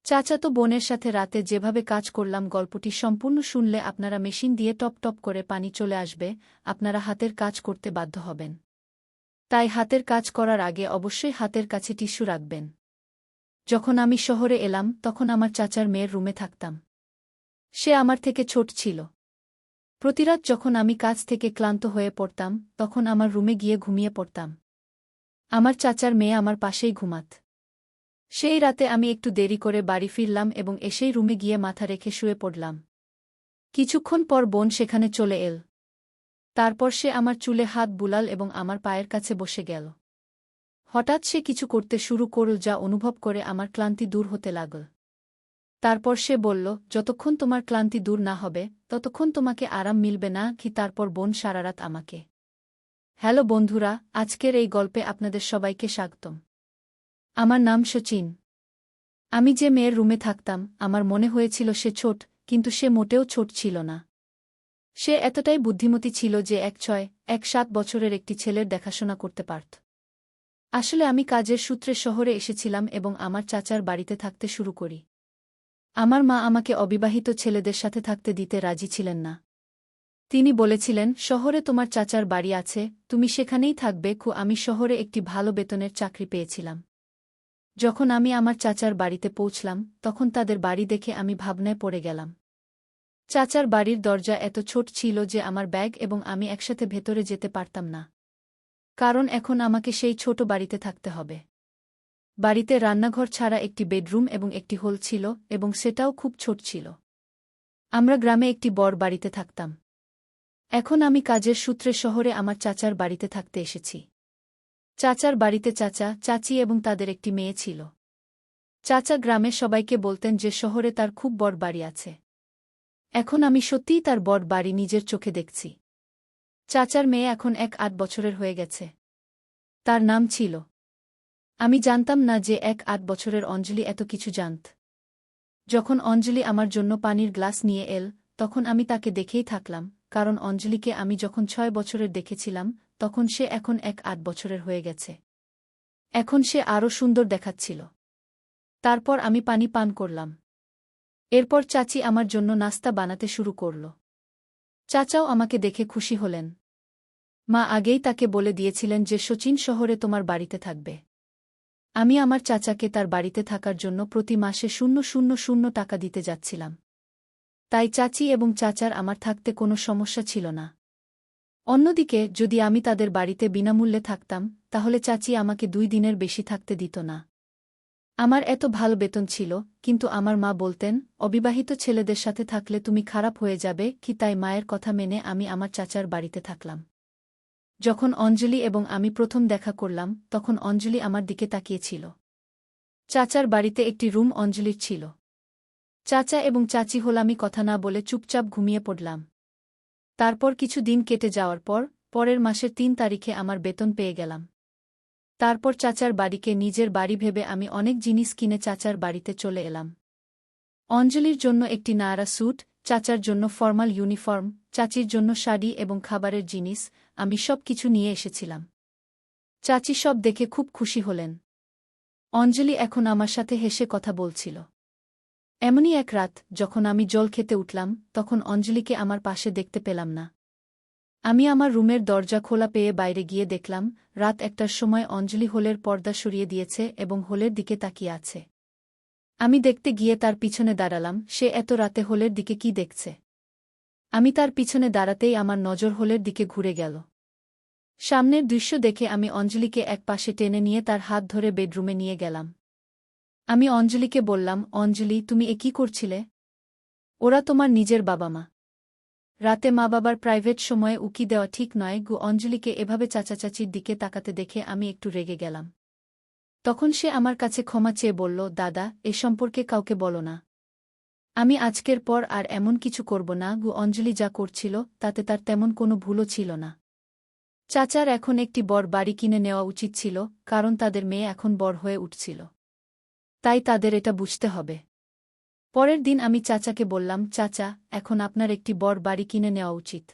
চাচাতো বোনের সাথে রাতে যেভাবে কাজ করলাম গল্পটি সম্পূর্ণ শুনলে আপনারা মেশিন দিয়ে টপ টপ করে পানি চলে আসবে, আপনারা হাতের কাজ করতে বাধ্য হবেন। তাই হাতের কাজ করার আগে অবশ্যই হাতের কাছে টিস্যু রাখবেন। যখন আমি শহরে এলাম তখন আমার চাচার মেয়ের রুমে থাকতাম। সে আমার থেকে ছোট ছিল। প্রতিরাত যখন আমি কাজ থেকে ক্লান্ত হয়ে পড়তাম তখন আমার রুমে গিয়ে ঘুমিয়ে পড়তাম। আমার চাচার মেয়ে আমার পাশেই ঘুমাত। সেই রাতে আমি একটু দেরি করে বাড়ি ফিরলাম এবং এসেই রুমে গিয়ে মাথা রেখে শুয়ে পড়লাম। কিছুক্ষণ পর বোন সেখানে চলে এল। তারপর সে আমার চুলে হাত বুলাল এবং আমার পায়ের কাছে বসে গেল। হঠাৎ সে কিছু করতে শুরু করল যা অনুভব করে আমার ক্লান্তি দূর হতে লাগল। তারপর সে বলল, যতক্ষণ তোমার ক্লান্তি দূর না হবে ততক্ষণ তোমাকে আরাম মিলবে না কি। তারপর বোন সারারাত আমাকে। হ্যালো বন্ধুরা, আজকের এই গল্পে আপনাদের সবাইকে স্বাগতম। আমার নাম শচীন। আমি যে মেয়ের রুমে থাকতাম আমার মনে হয়েছিল সে ছোট, কিন্তু সে মোটেও ছোট ছিল না। সে এতটাই বুদ্ধিমতী ছিল যে 7 বছরের একটি ছেলের দেখাশোনা করতে পারত। আসলে আমি কাজের সূত্রে শহরে এসেছিলাম এবং আমার চাচার বাড়িতে থাকতে শুরু করি। আমার মা আমাকে অবিবাহিত ছেলেদের সাথে থাকতে দিতে রাজি ছিলেন না। তিনি বলেছিলেন, শহরে তোমার চাচার বাড়ি আছে, তুমি সেখানেই থাকবে। আমি শহরে একটি ভালো বেতনের চাকরি পেয়েছিলাম। যখন আমি আমার চাচার বাড়িতে পৌঁছলাম তখন তাদের বাড়ি দেখে আমি ভাবনায় পড়ে গেলাম। চাচার বাড়ির দরজা এত ছোট ছিল যে আমার ব্যাগ এবং আমি একসাথে ভেতরে যেতে পারতাম না। কারণ এখন আমাকে সেই ছোট বাড়িতে থাকতে হবে। বাড়িতে রান্নাঘর ছাড়া একটি বেডরুম এবং একটি হল ছিল এবং সেটাও খুব ছোট ছিল। আমরা গ্রামে একটি বড় বাড়িতে থাকতাম। এখন আমি কাজের সূত্রে শহরে আমার চাচার বাড়িতে থাকতে এসেছি। চাচার বাড়িতে চাচা, চাচি এবং তাদের একটি মেয়ে ছিল। চাচা গ্রামে সবাইকে বলতেন যে শহরে তার খুব বড় বাড়ি আছে। এখন আমি সত্যিই তার বড় বাড়ি নিজের চোখে দেখছি। চাচার মেয়ে এখন 8 বছরের হয়ে গেছে। তার নাম ছিল। আমি জানতাম না যে 8 বছরের অঞ্জলি এত কিছু জানত। যখন অঞ্জলি আমার জন্য পানির গ্লাস নিয়ে এল তখন আমি তাকে দেখেই থাকলাম, কারণ অঞ্জলিকে আমি যখন 6 বছরের দেখেছিলাম তখন সে এখন 8 বছরের হয়ে গেছে। এখন সে আরও সুন্দর দেখাচ্ছিল। তারপর আমি পানি পান করলাম। এরপর চাচি আমার জন্য নাস্তা বানাতে শুরু করল। চাচাও আমাকে দেখে খুশি হলেন। মা আগেই তাকে বলে দিয়েছিলেন যে শচীন শহরে তোমার বাড়িতে থাকবে। আমি আমার চাচাকে তার বাড়িতে থাকার জন্য প্রতি মাসে 000 টাকা দিতে যাচ্ছিলাম। তাই চাচি এবং চাচার আমার থাকতে কোনো সমস্যা ছিল না। অন্যদিকে যদি আমি তাদের বাড়িতে বিনামূল্যে থাকতাম তাহলে চাচি আমাকে 2 দিনের বেশি থাকতে দিত না। আমার এত ভালো বেতন ছিল, কিন্তু আমার মা বলতেন, অবিবাহিত ছেলেদের সাথে থাকলে তুমি খারাপ হয়ে যাবে কি। তাই মায়ের কথা মেনে আমি আমার চাচার বাড়িতে থাকলাম। যখন অঞ্জলি এবং আমি প্রথম দেখা করলাম তখন অঞ্জলি আমার দিকে তাকিয়েছিল। চাচার বাড়িতে একটি রুম অঞ্জলির ছিল। চাচা এবং চাচি হলামি কথা না বলে চুপচাপ ঘুমিয়ে পড়লাম। তারপর কিছু দিন কেটে যাওয়ার পর পরের মাসের 3 তারিখে আমার বেতন পেয়ে গেলাম। তারপর চাচার বাড়িকে নিজের বাড়ি ভেবে আমি অনেক জিনিস কিনে চাচার বাড়িতে চলে এলাম। অঞ্জলির জন্য একটি নায়রা স্যুট, চাচার জন্য ফর্মাল ইউনিফর্ম, চাচির জন্য শাড়ি এবং খাবারের জিনিস, আমি সব কিছু নিয়ে এসেছিলাম। চাচি সব দেখে খুব খুশি হলেন। অঞ্জলি এখন আমার সাথে হেসে কথা বলছিল। এমনই এক রাত যখন আমি জল খেতে উঠলাম তখন অঞ্জলিকে আমার পাশে দেখতে পেলাম না। আমি আমার রুমের দরজা খোলা পেয়ে বাইরে গিয়ে দেখলাম রাত 1টার সময় অঞ্জলি হোলের পর্দা সরিয়ে দিয়েছে এবং হোলের দিকে তাকিয়ে আছে। আমি দেখতে গিয়ে তার পিছনে দাঁড়ালাম। সে এত রাতে হোলের দিকে কি দেখছে? আমি তার পিছনে দাঁড়াতেই আমার নজর হোলের দিকে ঘুরে গেল। সামনের দৃশ্য দেখে আমি অঞ্জলিকে এক পাশে টেনে নিয়ে তার হাত ধরে বেডরুমে নিয়ে গেলাম। আমি অঞ্জলিকে বললাম, অঞ্জলি, তুমি কি করছিলে? ওরা তোমার নিজের বাবা মা। রাতে মা বাবার প্রাইভেট সময়ে উকি দেওয়া ঠিক নয়। অঞ্জলিকে এভাবে চাচাচাচির দিকে তাকাতে দেখে আমি একটু রেগে গেলাম। তখন সে আমার কাছে ক্ষমা চেয়ে বলল, দাদা, এ সম্পর্কে কাউকে বলো না। আমি আজকের পর আর এমন কিছু করব না। অঞ্জলি যা করছিল তাতে তার তেমন কোনো ভুলও ছিল না। চাচার এখন একটি বড় বাড়ি কিনে নেওয়া উচিত ছিল, কারণ তাদের মেয়ে এখন বড় হয়ে উঠছিল। তাই তাদের এটা বুঝতে হবে। পরের দিন আমি চাচাকে বললাম, চাচা, এখন আপনার একটি বড় বাড়ি কিনে নেওয়া উচিত।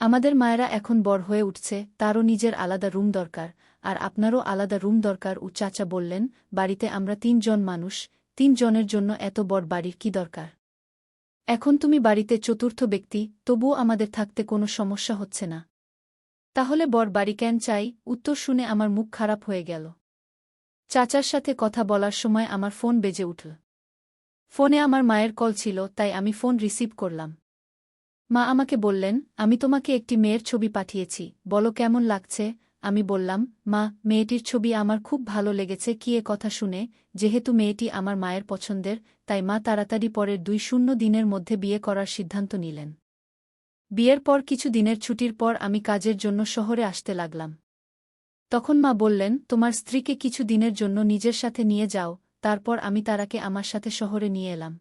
আমাদের মায়েরা এখন বড় হয়ে উঠছে, তারও নিজের আলাদা রুম দরকার, আর আপনারও আলাদা রুম দরকার। চাচা বললেন, বাড়িতে আমরা 3 জন মানুষ, 3 জনের জন্য এত বড় বাড়ির কি দরকার? এখন তুমি বাড়িতে চতুর্থ ব্যক্তি, তবুও আমাদের থাকতে কোনো সমস্যা হচ্ছে না। তাহলে বড় বাড়ি কেন চাই? উত্তর শুনে আমার মুখ খারাপ হয়ে গেল। চাচার সাথে কথা বলার সময় আমার ফোন বেজে উঠল। ফোনে আমার মায়ের কল ছিল, তাই আমি ফোন রিসিভ করলাম। মা আমাকে বললেন, আমি তোমাকে একটি মেয়ের ছবি পাঠিয়েছি, বলো কেমন লাগছে? আমি বললাম, মা, মেয়েটির ছবি আমার খুব ভালো লেগেছে। কি এ কথা শুনে, যেহেতু মেয়েটি আমার মায়ের পছন্দের, তাই মা তাড়াতাড়ি পরের 2 দিনের মধ্যে বিয়ে করার সিদ্ধান্ত নিলেন। বিয়ের পর কিছু দিনের ছুটির পর আমি কাজের জন্য শহরে আসতে লাগলাম। তখন মা বললেন, তোমার স্ত্রীকে কিছু দিনের জন্য নিজের সাথে নিয়ে যাও। তারপর আমি তারাকে আমার সাথে শহরে নিয়ে এলাম।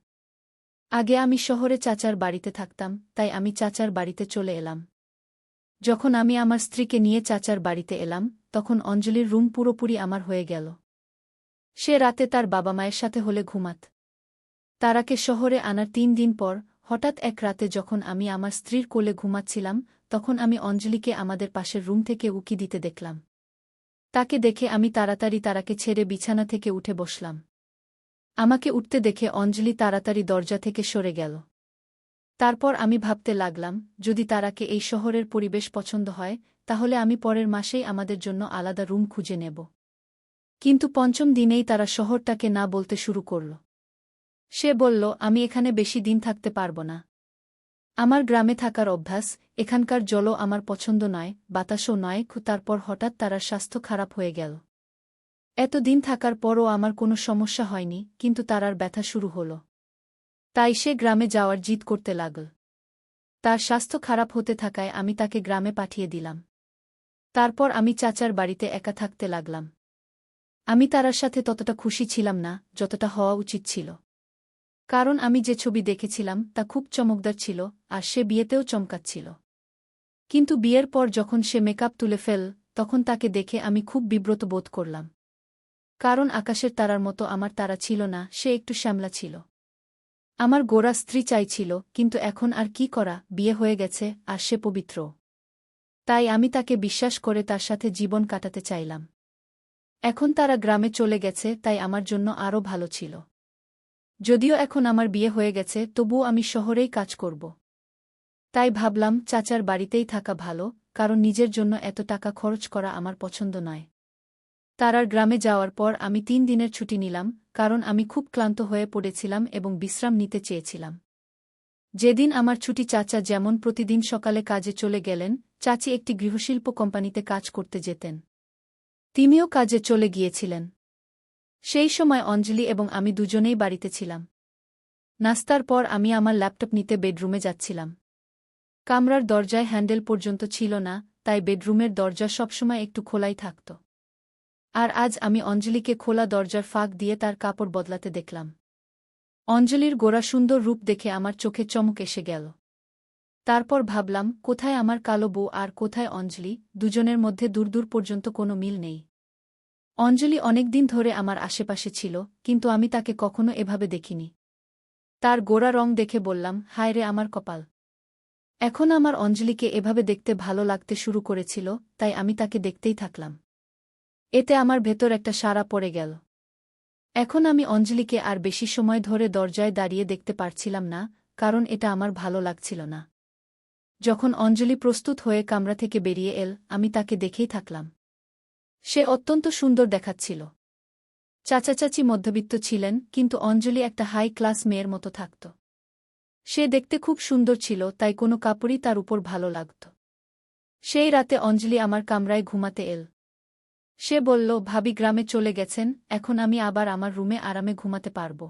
আগে আমি শহরে চাচার বাড়িতে থাকতাম, তাই আমি চাচার বাড়িতে চলে এলাম। যখন আমি আমার স্ত্রীকে নিয়ে চাচার বাড়িতে এলাম, তখন অঞ্জলির রুম পুরোপুরি আমার হয়ে গেল। সে রাতে তার বাবা মায়ের সাথে হলে ঘুমাত। তারাকে শহরে আনার 3 দিন পর, হঠাৎ এক রাতে যখন আমি আমার স্ত্রীর কোলে ঘুমাচ্ছিলাম, তখন আমি অঞ্জলিকে আমাদের পাশের রুম থেকে উকি দিতে দেখলাম। তাকে দেখে আমি তাড়াতাড়ি তারাকে ছেড়ে বিছানা থেকে উঠে বসলাম। আমাকে উঠতে দেখে অঞ্জলি তাড়াতাড়ি দরজা থেকে সরে গেল। তারপর আমি ভাবতে লাগলাম, যদি তারাকে এই শহরের পরিবেশ পছন্দ হয়, তাহলে আমি পরের মাসেই আমাদের জন্য আলাদা রুম খুঁজে নেব। কিন্তু 5ম দিনেই তারা শহরটাকে না বলতে শুরু করল। সে বলল, আমি এখানে বেশি দিন থাকতে পারব না। আমার গ্রামে থাকার অভ্যাস, এখানকার জলও আমার পছন্দ নয়, বাতাসও নয়। তারপর হঠাৎ তারার স্বাস্থ্য খারাপ হয়ে গেল। এত দিন থাকার পরও আমার কোনো সমস্যা হয়নি, কিন্তু তারার ব্যথা শুরু হল। তাই সে গ্রামে যাওয়ার জিদ করতে লাগল। তার স্বাস্থ্য খারাপ হতে থাকায় আমি তাকে গ্রামে পাঠিয়ে দিলাম। তারপর আমি চাচার বাড়িতে একা থাকতে লাগলাম। আমি তারার সাথে ততটা খুশি ছিলাম না, যতটা হওয়া উচিত ছিল। কারণ আমি যে ছবি দেখেছিলাম তা খুব চমকদার ছিল, আর সে বিয়েতেও চমকাচ্ছিল। কিন্তু বিয়ের পর যখন সে মেকআপ তুলে ফেল, তখন তাকে দেখে আমি খুব বিব্রত বোধ করলাম। কারণ আকাশের তারার মতো আমার তারা ছিল না, সে একটু শ্যামলা ছিল। আমার গোরা স্ত্রী চাইছিল, কিন্তু এখন আর কি করা, বিয়ে হয়ে গেছে, আর সে পবিত্র। তাই আমি তাকে বিশ্বাস করে তার সাথে জীবন কাটাতে চাইলাম। এখন তারা গ্রামে চলে গেছে, তাই আমার জন্য আরও ভালো ছিল। যদিও এখন আমার বিয়ে হয়ে গেছে, তবুও আমি শহরেই কাজ করব। তাই ভাবলাম চাচার বাড়িতেই থাকা ভালো, কারণ নিজের জন্য এত টাকা খরচ করা আমার পছন্দ নয়। তারার গ্রামে যাওয়ার পর আমি 3 দিনের ছুটি নিলাম, কারণ আমি খুব ক্লান্ত হয়ে পড়েছিলাম এবং বিশ্রাম নিতে চেয়েছিলাম। যেদিন আমার ছুটি, চাচা যেমন প্রতিদিন সকালে কাজে চলে গেলেন, চাচি একটি গৃহশিল্প কোম্পানিতে কাজ করতে যেতেন। তিনিও কাজে চলে গিয়েছিলেন। সেই সময় অঞ্জলি এবং আমি দুজনেই বাড়িতে ছিলাম। নাস্তার পর আমি আমার ল্যাপটপ নিতে বেডরুমে যাচ্ছিলাম। কামরার দরজায় হ্যান্ডেল পর্যন্ত ছিল না, তাই বেডরুমের দরজা সবসময় একটু খোলাই থাকত। আর আজ আমি অঞ্জলিকে খোলা দরজার ফাঁক দিয়ে তার কাপড় বদলাতে দেখলাম। অঞ্জলির গোরা সুন্দর রূপ দেখে আমার চোখে চমক এসে গেল। তারপর ভাবলাম, কোথায় আমার কালো বউ আর কোথায় অঞ্জলি? দুজনের মধ্যে দূর দূর পর্যন্ত কোনো মিল নেই। অঞ্জলি অনেকদিন ধরে আমার আশেপাশে ছিল, কিন্তু আমি তাকে কখনো এভাবে দেখিনি। তার গোরা রং দেখে বললাম, হায় রে আমার কপাল। এখন আমার অঞ্জলিকে এভাবে দেখতে ভালো লাগতে শুরু করেছিল, তাই আমি তাকে দেখতেই থাকলাম। এতে আমার ভেতর একটা সাড়া পড়ে গেল। এখন আমি অঞ্জলিকে আর বেশি সময় ধরে দরজায় দাঁড়িয়ে দেখতে পারছিলাম না, কারণ এটা আমার ভালো লাগছিল না। যখন অঞ্জলি প্রস্তুত হয়ে কামরা থেকে বেরিয়ে এল, আমি তাকে দেখেই থাকলাম। সে অত্যন্ত সুন্দর দেখাচ্ছিল। চাচা চাচি মধ্যবিত্ত ছিলেন, কিন্তু অঞ্জলি একটা হাই ক্লাস মেয়ের মতো থাকত। সে দেখতে খুব সুন্দর ছিল, তাই কোনো কাপড়ই তার উপর ভালো লাগত। সেই রাতে অঞ্জলি আমার কামরায় ঘুমাতে এল। সে বলল, ভাবি গ্রামে চলে গেছেন, এখন আমি আবার আমার রুমে আরামে ঘুমাতে পারব।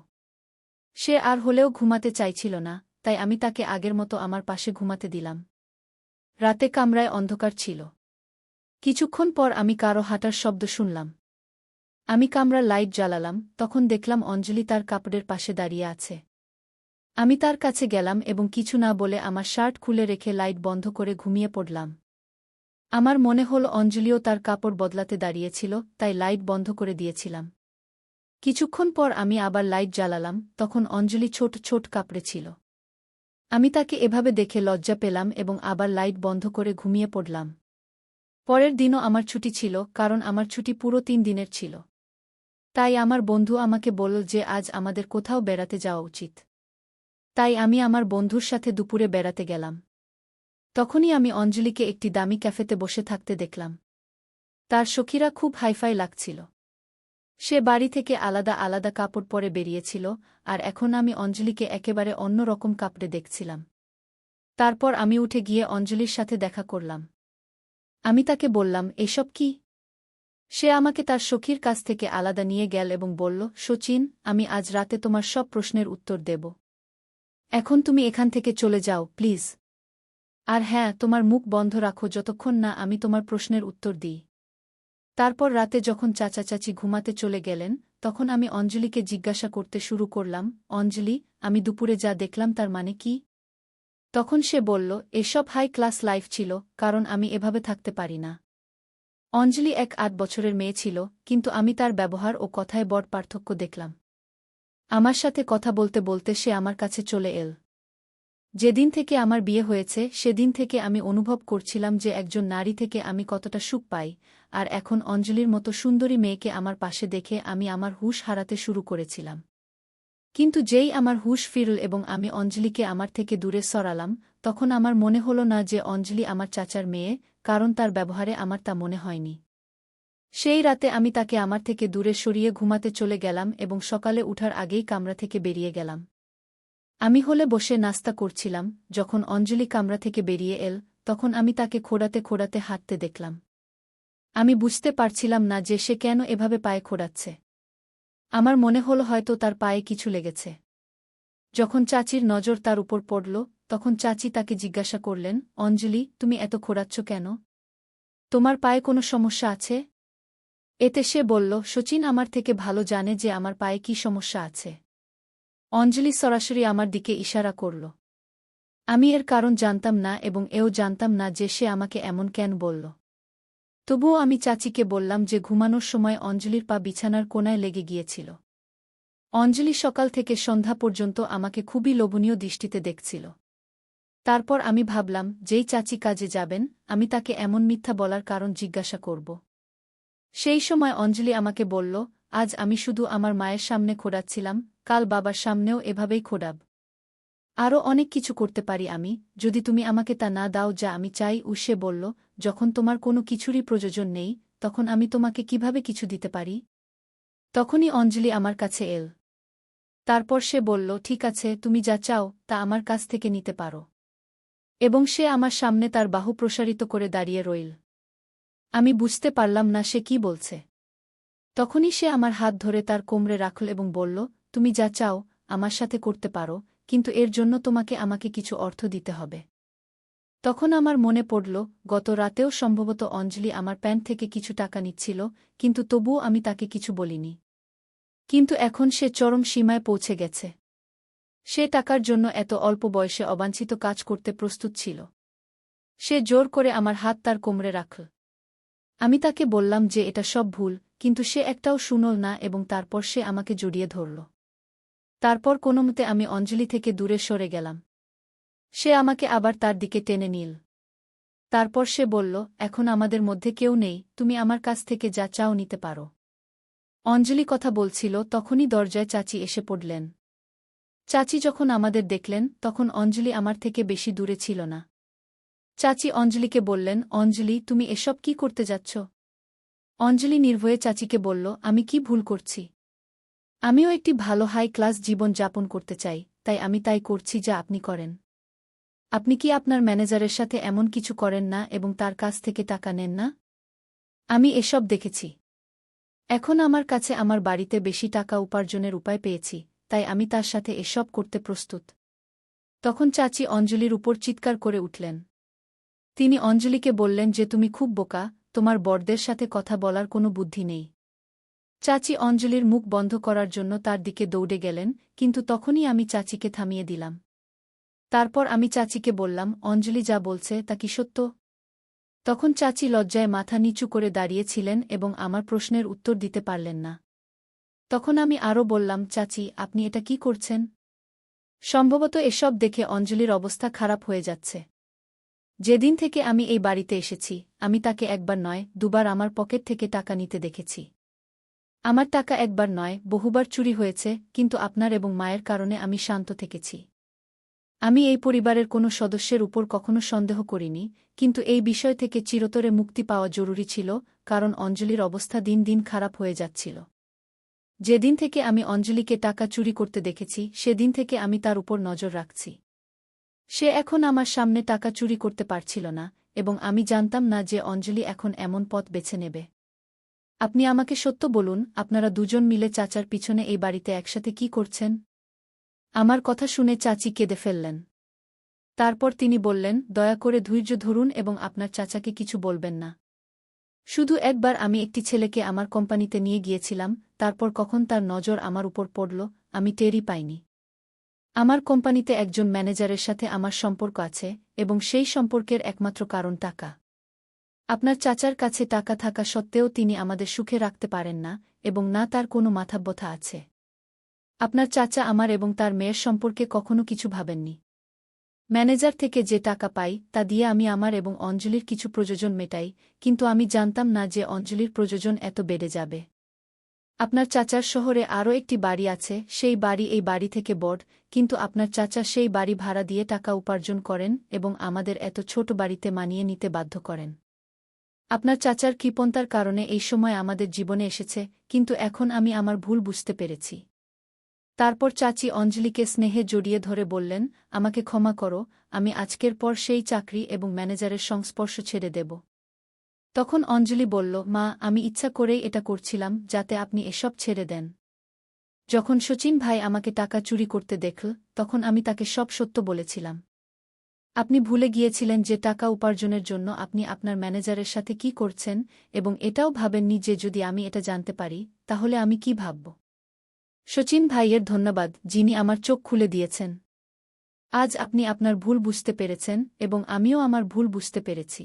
সে আর হলেও ঘুমাতে চাইছিল না, তাই আমি তাকে আগের মতো আমার পাশে ঘুমাতে দিলাম। রাতে কামরায় অন্ধকার ছিল। কিছুক্ষণ পর আমি কারো হাঁটার শব্দ শুনলাম। আমি কামরার লাইট জ্বালালাম, তখন দেখলাম অঞ্জলি তার কাপড়ের পাশে দাঁড়িয়ে আছে। আমি তার কাছে গেলাম এবং কিছু না বলে আমার শার্ট খুলে রেখে লাইট বন্ধ করে ঘুমিয়ে পড়লাম। আমার মনে হল অঞ্জলিও তার কাপড় বদলাতে দাঁড়িয়েছিল, তাই লাইট বন্ধ করে দিয়েছিলাম। কিছুক্ষণ পর আমি আবার লাইট জ্বালালাম, তখন অঞ্জলি ছোট ছোট কাপড়ে ছিল। আমি তাকে এভাবে দেখে লজ্জা পেলাম এবং আবার লাইট বন্ধ করে ঘুমিয়ে পড়লাম। পরের দিনও আমার ছুটি ছিল, কারণ আমার ছুটি পুরো 3 দিনের ছিল। তাই আমার বন্ধু আমাকে বলল যে আজ আমাদের কোথাও বেড়াতে যাওয়া উচিত। তাই আমি আমার বন্ধুর সাথে দুপুরে বেড়াতে গেলাম। তখনই আমি অঞ্জলিকে একটি দামি ক্যাফেতে বসে থাকতে দেখলাম। তার সখীরা খুব হাইফাই লাগছিল। সে বাড়ি থেকে আলাদা আলাদা কাপড় পরে বেরিয়েছিল, আর এখন আমি অঞ্জলিকে একেবারে অন্য রকম কাপড়ে দেখছিলাম। তারপর আমি উঠে গিয়ে অঞ্জলির সাথে দেখা করলাম। আমি তাকে বললাম, এসব কি? সে আমাকে তার সখীর কাছ থেকে আলাদা নিয়ে গেল এবং বলল, শচীন, আমি আজ রাতে তোমার সব প্রশ্নের উত্তর দেব। এখন তুমি এখান থেকে চলে যাও, প্লিজ। আর হ্যাঁ, তোমার মুখ বন্ধ রাখো যতক্ষণ না আমি তোমার প্রশ্নের উত্তর দিই। তারপর রাতে যখন চাচা চাচি ঘুমাতে চলে গেলেন, তখন আমি অঞ্জলিকে জিজ্ঞাসা করতে শুরু করলাম, অঞ্জলি, আমি দুপুরে যা দেখলাম তার মানে কি? তখন সে বলল, এসব হাই ক্লাস লাইফ ছিল, কারণ আমি এভাবে থাকতে পারি না। অঞ্জলি 8 বছরের মেয়ে ছিল, কিন্তু আমি তার ব্যবহার ও কথায় বড় পার্থক্য দেখলাম। আমার সাথে কথা বলতে বলতে সে আমার কাছে চলে এল। যেদিন থেকে আমার বিয়ে হয়েছে সেদিন থেকে আমি অনুভব করছিলাম যে একজন নারী থেকে আমি কতটা সুখ পাই, আর এখন অঞ্জলির মতো সুন্দরী মেয়েকে আমার পাশে দেখে আমি আমার হুঁশ হারাতে শুরু করেছিলাম। কিন্তু যেই আমার হুঁশ ফিরল এবং আমি অঞ্জলিকে আমার থেকে দূরে সরালাম, তখন আমার মনে হল না যে অঞ্জলি আমার চাচার মেয়ে, কারণ তার ব্যবহারে আমার তা মনে হয়নি। সেই রাতে আমি তাকে আমার থেকে দূরে সরিয়ে ঘুমাতে চলে গেলাম এবং সকালে উঠার আগেই কামরা থেকে বেরিয়ে গেলাম। আমি হলে বসে নাস্তা করছিলাম, যখন অঞ্জলি কামরা থেকে বেরিয়ে এল, তখন আমি তাকে খোঁড়াতে খোঁড়াতে হাঁটতে দেখলাম। আমি বুঝতে পারছিলাম না যে সে কেন এভাবে পায়ে খোঁড়াচ্ছে। আমার মনে হল হয়তো তার পায়ে কিছু লেগেছে। যখন চাচির নজর তার উপর পড়ল, তখন চাচি তাকে জিজ্ঞাসা করলেন, অঞ্জলি, তুমি এত খোঁড়াচ্ছ কেন? তোমার পায়ে কোনো সমস্যা আছে? এতে সে বলল, শচীন আমার থেকে ভালো জানে যে আমার পায়ে কী সমস্যা আছে। অঞ্জলি সরাসরি আমার দিকে ইশারা করল। আমি এর কারণ জানতাম না এবং এও জানতাম না যে সে আমাকে এমন কেন বলল। তবুও আমি চাচিকে বললাম যে ঘুমানোর সময় অঞ্জলির পা বিছানার কোণায় লেগে গিয়েছিল। অঞ্জলি সকাল থেকে সন্ধ্যা পর্যন্ত আমাকে খুবই লোভনীয় দৃষ্টিতে দেখছিল। তারপর আমি ভাবলাম, যেই চাচি কাজে যাবেন, আমি তাকে এমন মিথ্যা বলার কারণ জিজ্ঞাসা করব। সেই সময় অঞ্জলি আমাকে বলল, আজ আমি শুধু আমার মায়ের সামনে খোঁড়াচ্ছিলাম, কাল বাবার সামনেও এভাবেই খোঁড়াব। আরও অনেক কিছু করতে পারি আমি, যদি তুমি আমাকে তা না দাও যা আমি চাই। সে বলল, যখন তোমার কোনো কিছুরই প্রয়োজন নেই, তখন আমি তোমাকে কিভাবে কিছু দিতে পারি? তখনই অঞ্জলি আমার কাছে এল। তারপর সে বলল, ঠিক আছে, তুমি যা চাও তা আমার কাছ থেকে নিতে পারো। এবং সে আমার সামনে তার বাহু প্রসারিত করে দাঁড়িয়ে রইল। আমি বুঝতে পারলাম না সে কি বলছে। তখনই সে আমার হাত ধরে তার কোমরে রাখল এবং বলল, তুমি যা চাও আমার সাথে করতে পারো, কিন্তু এর জন্য তোমাকে আমাকে কিছু অর্থ দিতে হবে। তখন আমার মনে পড়ল, গত রাতেও সম্ভবত অঞ্জলি আমার প্যান্ট থেকে কিছু টাকা নিচ্ছিল, কিন্তু তবুও আমি তাকে কিছু বলিনি। কিন্তু এখন সে চরম সীমায় পৌঁছে গেছে। সে টাকার জন্য এত অল্প বয়সে অবাঞ্ছিত কাজ করতে প্রস্তুত ছিল। সে জোর করে আমার হাত তার কোমরে রাখল। আমি তাকে বললাম যে এটা সব ভুল, কিন্তু সে একটাও শুনল না এবং তারপর সে আমাকে জড়িয়ে ধরল। তারপর কোনোমতে আমি অঞ্জলি থেকে দূরে সরে গেলাম। সে আমাকে আবার তার দিকে টেনে নিল। তারপর সে বলল, এখন আমাদের মধ্যে কেউ নেই, তুমি আমার কাছ থেকে যা চাও নিতে পারো। অঞ্জলি কথা বলছিল, তখনই দরজায় চাচি এসে পড়লেন। চাচি যখন আমাদের দেখলেন, তখন অঞ্জলি আমার থেকে বেশি দূরে ছিল না। চাচি অঞ্জলিকে বললেন, অঞ্জলি, তুমি এসব কি করতে যাচ্ছ? অঞ্জলি নির্ভয়ে চাচিকে বলল, আমি কি ভুল করছি? আমিও একটি ভালো হাই ক্লাস জীবন যাপন করতে চাই, তাই আমি তাই করছি যা আপনি করেন। আপনি কি আপনার ম্যানেজারের সাথে এমন কিছু করেন না এবং তার কাছ থেকে টাকা নেন না? আমি এসব দেখেছি। এখন আমার কাছে আমার বাড়িতে বেশি টাকা উপার্জনের উপায় পেয়েছি, তাই আমি তার সাথে এসব করতে প্রস্তুত। তখন চাচি অঞ্জলির উপর চিৎকার করে উঠলেন। তিনি অঞ্জলিকে বললেন যে তুমি খুব বোকা, তোমার বড়দের সাথে কথা বলার কোনো বুদ্ধি নেই। চাচি অঞ্জলির মুখ বন্ধ করার জন্য তার দিকে দৌড়ে গেলেন, কিন্তু তখনই আমি চাচিকে থামিয়ে দিলাম। তারপর আমি চাচিকে বললাম, অঞ্জলি যা বলছে তা কি সত্য? তখন চাচি লজ্জায় মাথা নিচু করে দাঁড়িয়েছিলেন এবং আমার প্রশ্নের উত্তর দিতে পারলেন না। তখন আমি আরও বললাম, চাচি, আপনি এটা কি করছেন? সম্ভবত এসব দেখে অঞ্জলির অবস্থা খারাপ হয়ে যাচ্ছে। যেদিন থেকে আমি এই বাড়িতে এসেছি, আমি তাকে একবার নয়, দুবার আমার পকেট থেকে টাকা নিতে দেখেছি। আমার টাকা একবার নয়, বহুবার চুরি হয়েছে, কিন্তু আপনার এবং মায়ের কারণে আমি শান্ত থেকেছি। আমি এই পরিবারের কোনো সদস্যের উপর কখনো সন্দেহ করিনি, কিন্তু এই বিষয় থেকে চিরতরে মুক্তি পাওয়া জরুরি ছিল, কারণ অঞ্জলির অবস্থা দিন দিন খারাপ হয়ে যাচ্ছিল। যেদিন থেকে আমি অঞ্জলিকে টাকা চুরি করতে দেখেছি, সেদিন থেকে আমি তার উপর নজর রাখছি। সে এখন আমার সামনে টাকা চুরি করতে পারছিল না, এবং আমি জানতাম না যে অঞ্জলি এখন এমন পথ বেছে নেবে। আপনি আমাকে সত্য বলুন, আপনারা দুজন মিলে চাচার পিছনে এই বাড়িতে একসাথে কি করছেন? আমার কথা শুনে চাচি কেঁদে ফেললেন। তারপর তিনি বললেন, দয়া করে ধৈর্য ধরুন এবং আপনার চাচাকে কিছু বলবেন না। শুধু একবার আমি একটি ছেলেকে আমার কোম্পানিতে নিয়ে গিয়েছিলাম, তারপর কখন তার নজর আমার উপর পড়ল, আমি টেরই পাইনি। আমার কোম্পানিতে একজন ম্যানেজারের সাথে আমার সম্পর্ক আছে, এবং সেই সম্পর্কের একমাত্র কারণ টাকা। আপনার চাচার কাছে টাকা থাকা সত্ত্বেও তিনি আমাদের সুখে রাখতে পারেন না, এবং না তার কোনো মাথাব্যথা আছে। আপনার চাচা আমার এবং তার মেয়ের সম্পর্কে কখনো কিছু ভাবেননি। ম্যানেজার থেকে যে টাকা পাই তা দিয়ে আমি আমার এবং অঞ্জলির কিছু প্রয়োজন মেটাই, কিন্তু আমি জানতাম না যে অঞ্জলির প্রয়োজন এত বেড়ে যাবে। আপনার চাচার শহরে আরও একটি বাড়ি আছে, সেই বাড়ি এই বাড়ি থেকে বড়, কিন্তু আপনার চাচা সেই বাড়ি ভাড়া দিয়ে টাকা উপার্জন করেন এবং আমাদের এত ছোট বাড়িতে মানিয়ে নিতে বাধ্য করেন। আপনার চাচার কৃপণতার কারণে এই সময় আমাদের জীবনে এসেছে, কিন্তু এখন আমি আমার ভুল বুঝতে পেরেছি। তারপর চাচি অঞ্জলিকে স্নেহে জড়িয়ে ধরে বললেন, আমাকে ক্ষমা করো, আমি আজকের পর সেই চাকরি এবং ম্যানেজারের সংস্পর্শ ছেড়ে দেব। তখন অঞ্জলি বলল, মা, আমি ইচ্ছা করেই এটা করছিলাম যাতে আপনি এসব ছেড়ে দেন। যখন শচীন ভাই আমাকে টাকা চুরি করতে দেখল, তখন আমি তাকে সব সত্য বলেছিলাম। আপনি ভুলে গিয়েছিলেন যে টাকা উপার্জনের জন্য আপনি আপনার ম্যানেজারের সাথে কি করছেন, এবং এটাও ভাবেননি যে যদি আমি এটা জানতে পারি, তাহলে আমি কি ভাবব। শচীন ভাইয়ের ধন্যবাদ, যিনি আমার চোখ খুলে দিয়েছেন। আজ আপনি আপনার ভুল বুঝতে পেরেছেন, এবং আমিও আমার ভুল বুঝতে পেরেছি।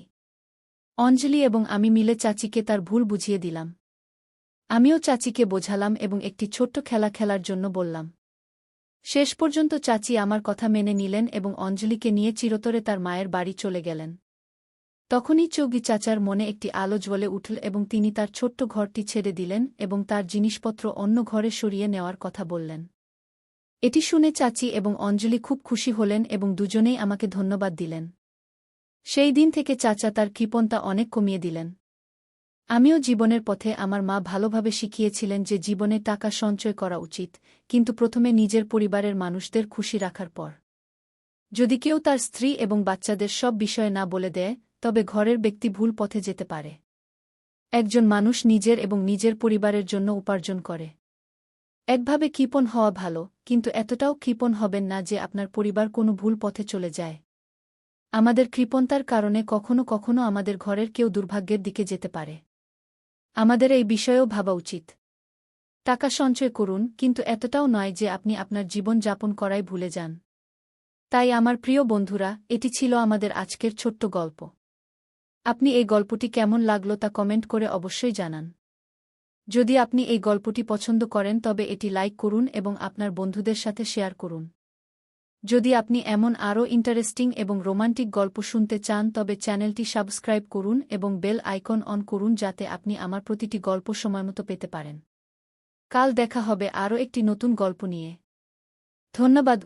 অঞ্জলি এবং আমি মিলে চাচিকে তার ভুল বুঝিয়ে দিলাম। আমিও চাচিকে বোঝালাম এবং একটি ছোট্ট খেলা খেলার জন্য বললাম। শেষ পর্যন্ত চাচি আমার কথা মেনে নিলেন এবং অঞ্জলিকে নিয়ে চিরতরে তার মায়ের বাড়ি চলে গেলেন। তখনই চৌগি চাচার মনে একটি আলো জ্বলে উঠল এবং তিনি তার ছোট্ট ঘরটি ছেড়ে দিলেন এবং তার জিনিসপত্র অন্য ঘরে সরিয়ে নেওয়ার কথা বললেন। এটি শুনে চাচি এবং অঞ্জলি খুব খুশি হলেন এবং দুজনেই আমাকে ধন্যবাদ দিলেন। সেই দিন থেকে চাচা তার কৃপণতা অনেক কমিয়ে দিলেন। আমিও জীবনের পথে আমার মা ভালোভাবে শিখিয়েছিলেন যে জীবনে টাকা সঞ্চয় করা উচিত, কিন্তু প্রথমে নিজের পরিবারের মানুষদের খুশি রাখার পর। যদি কেউ তার স্ত্রী এবং বাচ্চাদের সব বিষয়ে না বলে দেয়, তবে ঘরের ব্যক্তি ভুল পথে যেতে পারে। একজন মানুষ নিজের এবং নিজের পরিবারের জন্য উপার্জন করে। একভাবে কৃপণ হওয়া ভালো, কিন্তু এতটাও কৃপণ হবেন না যে আপনার পরিবার কোনো ভুল পথে চলে যায়। আমাদের কৃপণতার কারণে কখনো কখনো আমাদের ঘরের কেউ দুর্ভাগ্যের দিকে যেতে পারে। আমাদের এই বিষয়েও ভাবা উচিত। টাকা সঞ্চয় করুন, কিন্তু এতটাও নয় যে আপনি আপনার জীবন যাপন করাই ভুলে যান। তাই আমার প্রিয় বন্ধুরা, এটি ছিল আমাদের আজকের ছোট্ট গল্প। আপনি এই গল্পটি কেমন লাগলো তা কমেন্ট করে অবশ্যই জানান। যদি আপনি এই গল্পটি পছন্দ করেন তবে এটি লাইক করুন এবং আপনার বন্ধুদের সাথে শেয়ার করুন। যদি আপনি এমন আরও ইন্টারেস্টিং এবং রোমান্টিক গল্প শুনতে চান তবে চ্যানেলটি সাবস্ক্রাইব করুন এবং বেল আইকন অন করুন যাতে আপনি আমার প্রতিটি গল্প সময়মতো পেতে পারেন। কাল দেখা হবে আরও একটি নতুন গল্প নিয়ে। ধন্যবাদ।